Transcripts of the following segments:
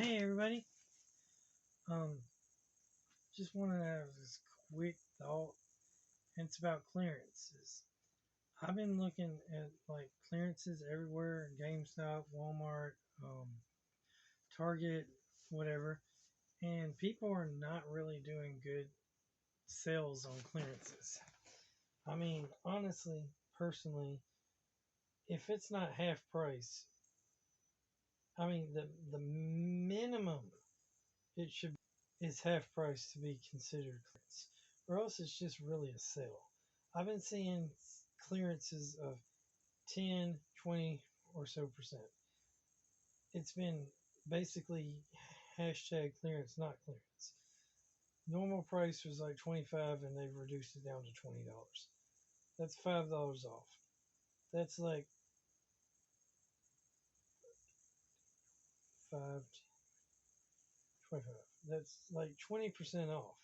Hey everybody. Um, just wanted to have this quick thought. And it's about clearances. I've been looking at like clearances everywhere: GameStop, Walmart, Target, whatever. And people are not really doing good sales on clearances. I mean, honestly, personally, if it's not half price, I mean the minimum it should is half price to be considered clearance, or else it's just really a sale. I've been seeing clearances of 10, 20 or so percent. It's been basically hashtag clearance, not clearance. Normal price was like 25 and they've reduced it down to $20. That's $5 off. That's like 5, 25. That's like 20% off.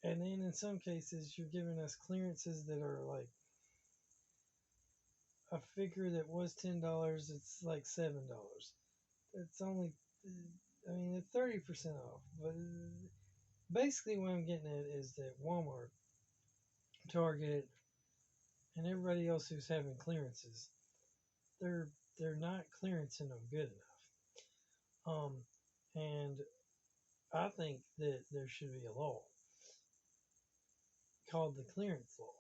And then in some cases, you're giving us clearances that are like a figure that was $10, it's like $7. It's only, I mean, it's 30% off. But basically, what I'm getting at is that Walmart, Target, and everybody else who's having clearances, they're they're not clearancing them good enough. And I think that there should be a law called the clearance law,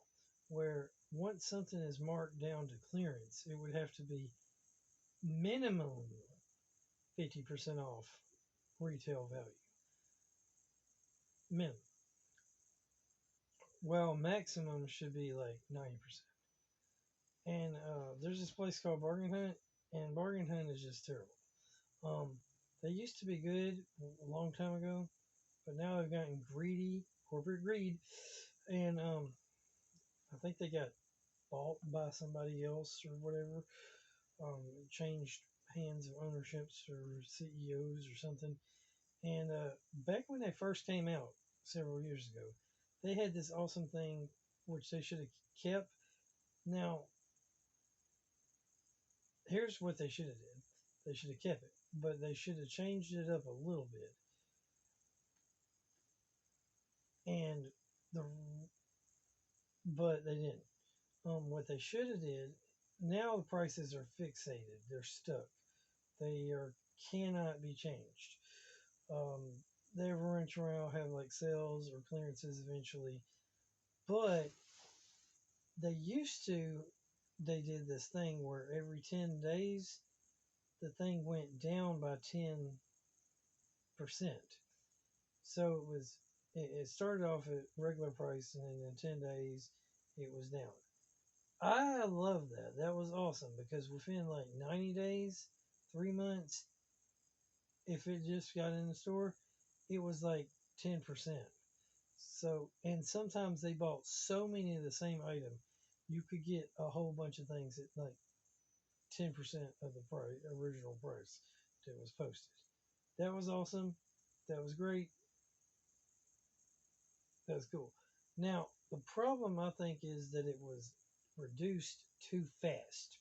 where once something is marked down to clearance, it would have to be minimum 50% off retail value. Minimum. Well, maximum should be like 90%. And there's this place called Bargain Hunt, and Bargain Hunt is just terrible. Um, they used to be good a long time ago, but now they've gotten greedy, corporate greed, and I think they got bought by somebody else or whatever. Changed hands of ownerships or CEOs or something. And back when they first came out several years ago, they had this awesome thing which they should have kept. Now, here's what they should have did. They should have kept it, but they should have changed it up a little bit. And the but they didn't. What they should have did. Now the prices are fixated. They're stuck. They are cannot be changed. Um, they every once in a while have like sales or clearances eventually, but they used to. They did this thing where every 10 days the thing went down by 10%. So it started off at regular price and then in 10 days it was down. I love that. That was awesome because within like 90 days, 3 months, if it just got in the store, it was like 10%. So, and sometimes they bought so many of the same item, you could get a whole bunch of things at like 10% of the price, original price that was posted. That was awesome. That was great. That was cool. Now, the problem I think is that it was reduced too fast.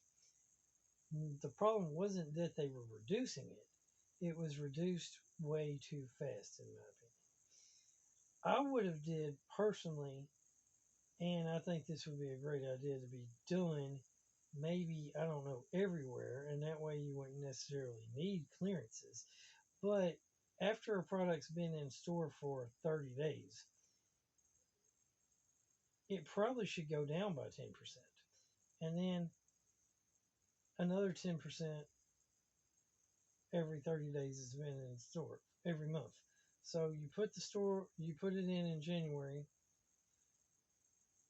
The problem wasn't that they were reducing it. It was reduced way too fast, in my opinion. I would have did personally, and I think this would be a great idea to be doing, maybe, I don't know, everywhere, and that way you wouldn't necessarily need clearances. But after a product's been in store for 30 days, it probably should go down by 10%. And then another 10% every 30 days has been in store every month. So you put it in January.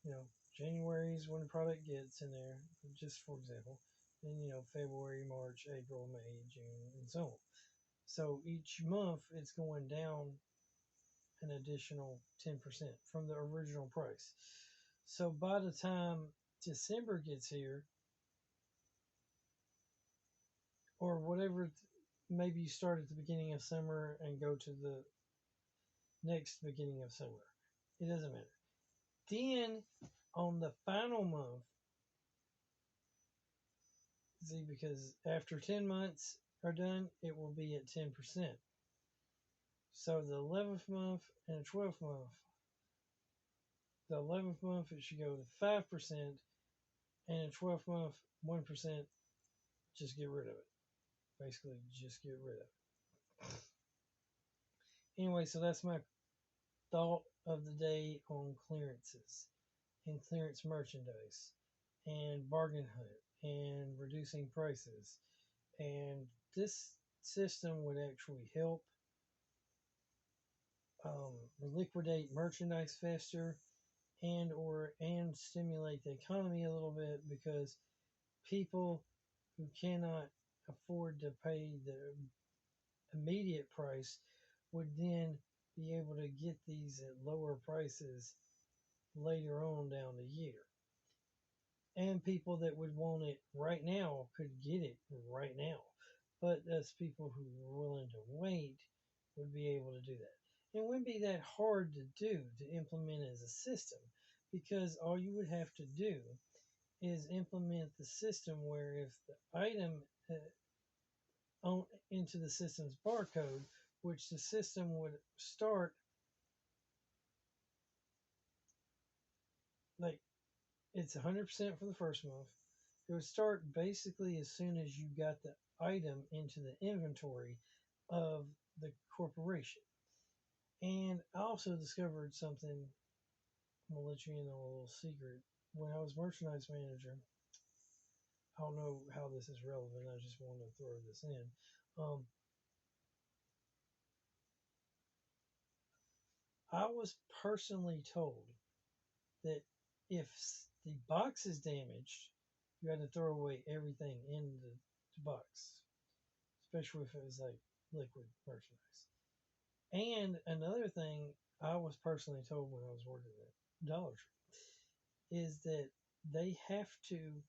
You know, January is when the product gets in there, just for example. Then, February, March, April, May, June, and so on. So each month it's going down an additional 10% from the original price. So by the time December gets here, or whatever, maybe you start at the beginning of summer and go to the next beginning of summer. It doesn't matter. Then on the final month, see, because after 10 months are done, it will be at 10%. So the 11th month and the 12th month, the 11th month it should go to 5%, and the 12th month 1%. Just get rid of it. Basically, just get rid of it. Anyway, so that's my thought of the day on clearances and clearance merchandise and bargain hunt and reducing prices. And this system would actually help liquidate merchandise faster and stimulate the economy a little bit, because people who cannot afford to pay the immediate price would then be able to get these at lower prices later on down the year. And people that would want it right now could get it right now. But us people who were willing to wait would be able to do that. It wouldn't be that hard to do to implement as a system, because all you would have to do is implement the system where if the item into the system's barcode, which the system would start like it's 100% for the first month. It would start basically as soon as you got the item into the inventory of the corporation. And I also discovered something. I'm gonna let you in on a little secret. When I was merchandise manager, I don't know how this is relevant. I just want to throw this in. I was personally told that if the box is damaged, you had to throw away everything in the box, especially if it was like liquid merchandise. And another thing I was personally told when I was working at Dollar Tree is that they have to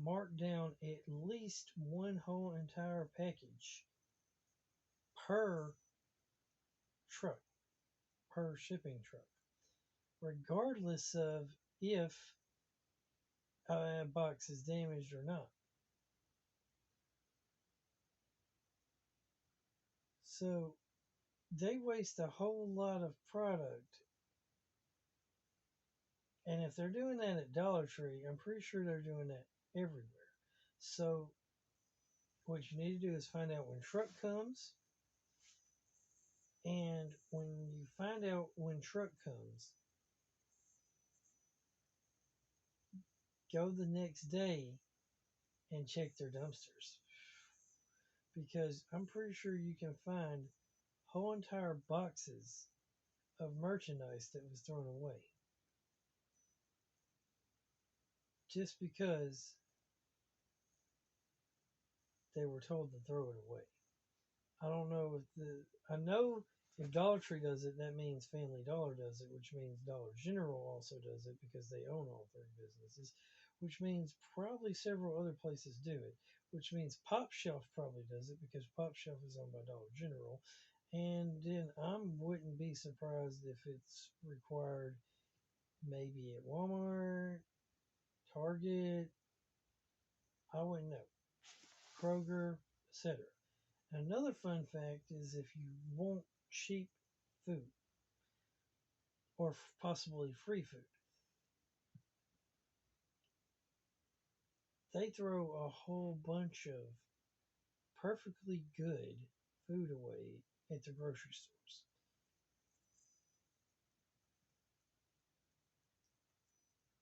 mark down at least one whole entire package per truck, per shipping truck, regardless of if a box is damaged or not. So they waste a whole lot of product. And if they're doing that at Dollar Tree, I'm pretty sure they're doing that everywhere. So what you need to do is find out when truck comes. And when you find out when truck comes, go the next day and check their dumpsters. Because I'm pretty sure you can find whole entire boxes of merchandise that was thrown away. Just because they were told to throw it away. I don't know I know if Dollar Tree does it, that means Family Dollar does it, which means Dollar General also does it because they own all three businesses, which means probably several other places do it, which means Pop Shelf probably does it because Pop Shelf is owned by Dollar General. And then I wouldn't be surprised if it's required maybe at Walmart, Target, I wouldn't know, Kroger, etc. Another fun fact is if you want cheap food or possibly free food, they throw a whole bunch of perfectly good food away at the grocery stores.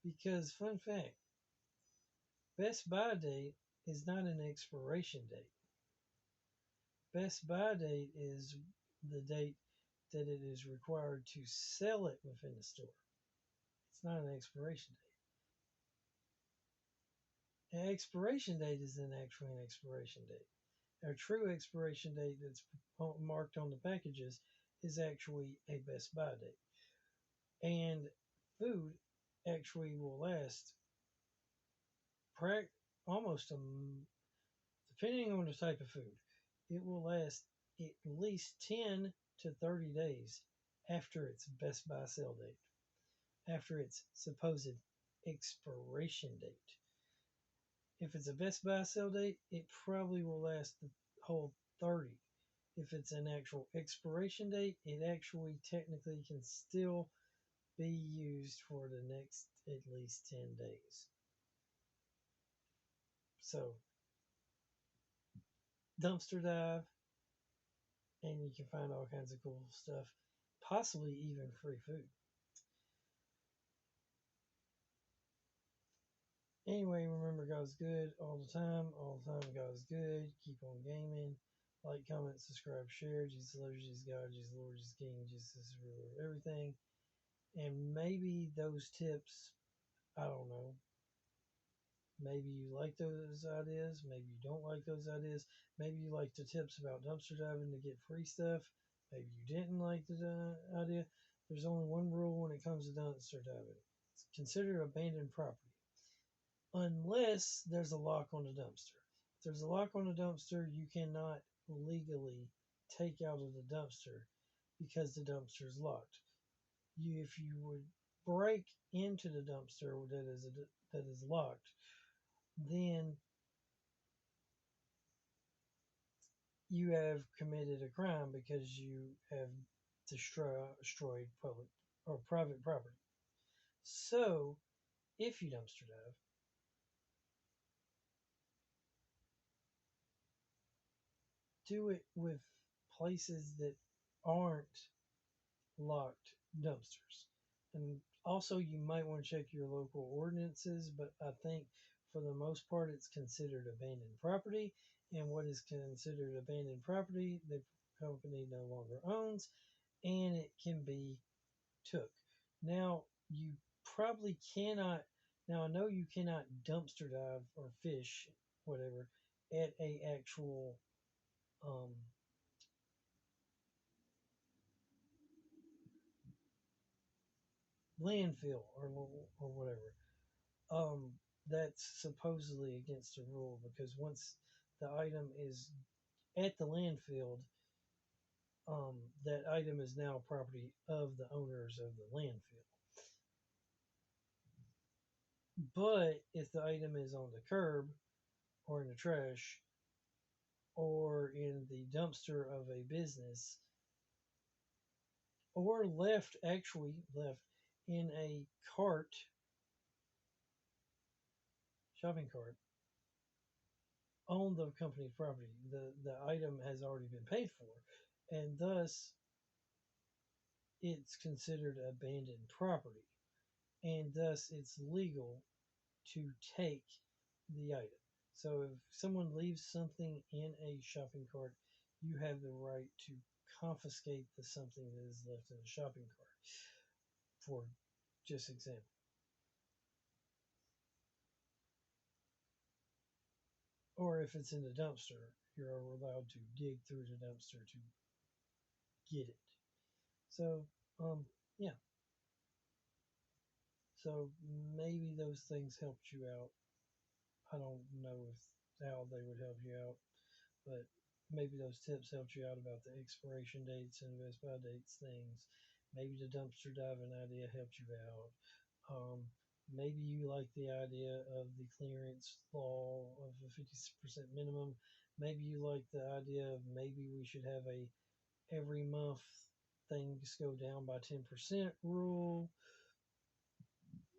Because, fun fact, Best Buy date is not an expiration date. Best Buy date is the date that it is required to sell it within the store. It's not an expiration date. An expiration date is then actually an expiration date. A true expiration date that's marked on the packages is actually a Best Buy date. And food actually will last almost depending on the type of food, it will last at least 10 to 30 days after its Best Buy sale date, after its supposed expiration date. If it's a Best Buy sale date, it probably will last the hold 30. If it's an actual expiration date, it actually technically can still be used for the next at least 10 days. So, dumpster dive, and you can find all kinds of cool stuff, possibly even free food. Anyway, remember God's good all the time. All the time, God is good. Keep on gaming. Like, comment, subscribe, share. Jesus loves you. Jesus God. Jesus Lord. Jesus King. Jesus is the ruler of everything. And maybe those tips, I don't know. Maybe you like those ideas. Maybe you don't like those ideas. Maybe you like the tips about dumpster diving to get free stuff. Maybe you didn't like the idea. There's only one rule when it comes to dumpster diving. It's considered abandoned property. Unless there's a lock on the dumpster. If there's a lock on the dumpster, you cannot legally take out of the dumpster because the dumpster is locked. If you would break into the dumpster that is locked, then you have committed a crime because you have destroyed public or private property. So, if you dumpster dive, do it with places that aren't locked dumpsters. And also, you might want to check your local ordinances, but I think for the most part, it's considered abandoned property. And what is considered abandoned property, the company no longer owns, and it can be took. Now, you probably cannot, now I know you cannot dumpster dive or fish, whatever, at a actual um, landfill or whatever. Um, that's supposedly against the rule because once the item is at the landfill, that item is now property of the owners of the landfill. But if the item is on the curb or in the trash or in the dumpster of a business or left in a shopping cart on the company's property, the item has already been paid for, and thus it's considered abandoned property, and thus it's legal to take the item. So if someone leaves something in a shopping cart, you have the right to confiscate the something that is left in the shopping cart. For just example. Or if it's in the dumpster, you're allowed to dig through the dumpster to get it. So, yeah. So maybe those things helped you out. I don't know how they would help you out, but maybe those tips helped you out about the expiration dates and best by dates things. Maybe the dumpster diving idea helped you out. Maybe you like the idea of the clearance law of a 50% minimum. Maybe you like the idea of maybe we should have a every month things go down by 10% rule.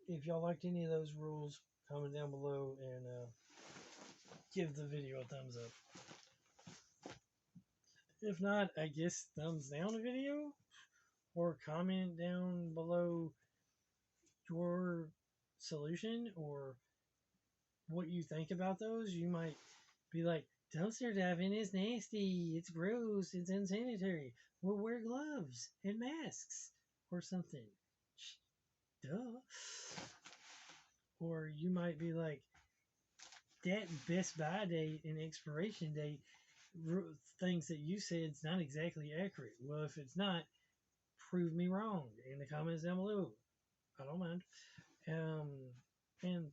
If y'all liked any of those rules, comment down below and give the video a thumbs up. If not, I guess thumbs down the video or comment down below your solution or what you think about those. You might be like, dumpster diving is nasty, it's gross, it's unsanitary. We'll wear gloves and masks or something. Duh. Or you might be like, that best buy date and expiration date things that you said is not exactly accurate. Well, if it's not, prove me wrong in the comments down below. I don't mind. Um, and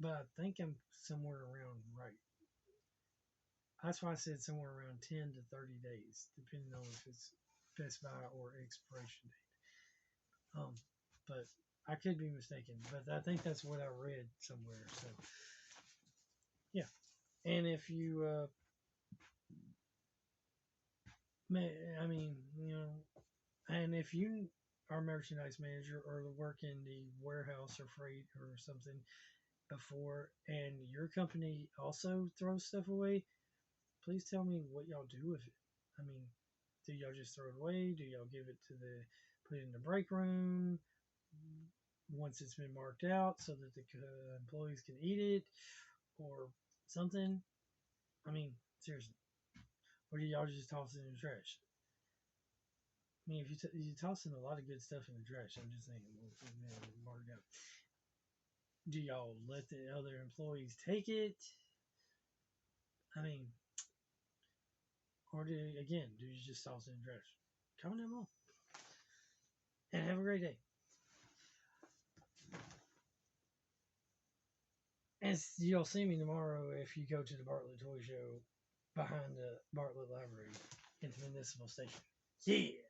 but I think I'm somewhere around right. That's why I said somewhere around 10 to 30 days, depending on if it's best buy or expiration date. But I could be mistaken, but I think that's what I read somewhere. So, yeah. And if you I mean, and if you are merchandise manager or work in the warehouse or freight or something before, and your company also throws stuff away, please tell me what y'all do with it. I mean, do y'all just throw it away? Do y'all give it to put it in the break room once it's been marked out so that the employees can eat it or something? I mean, seriously. Or do y'all just toss it in the trash? I mean, if you tossing a lot of good stuff in the trash, I'm just saying, marked out. Do y'all let the other employees take it? I mean, or do you just toss it in the trash? Comment down below and have a great day. And you'll see me tomorrow if you go to the Bartlett Toy Show behind the Bartlett Library in the Municipal Station. Yeah!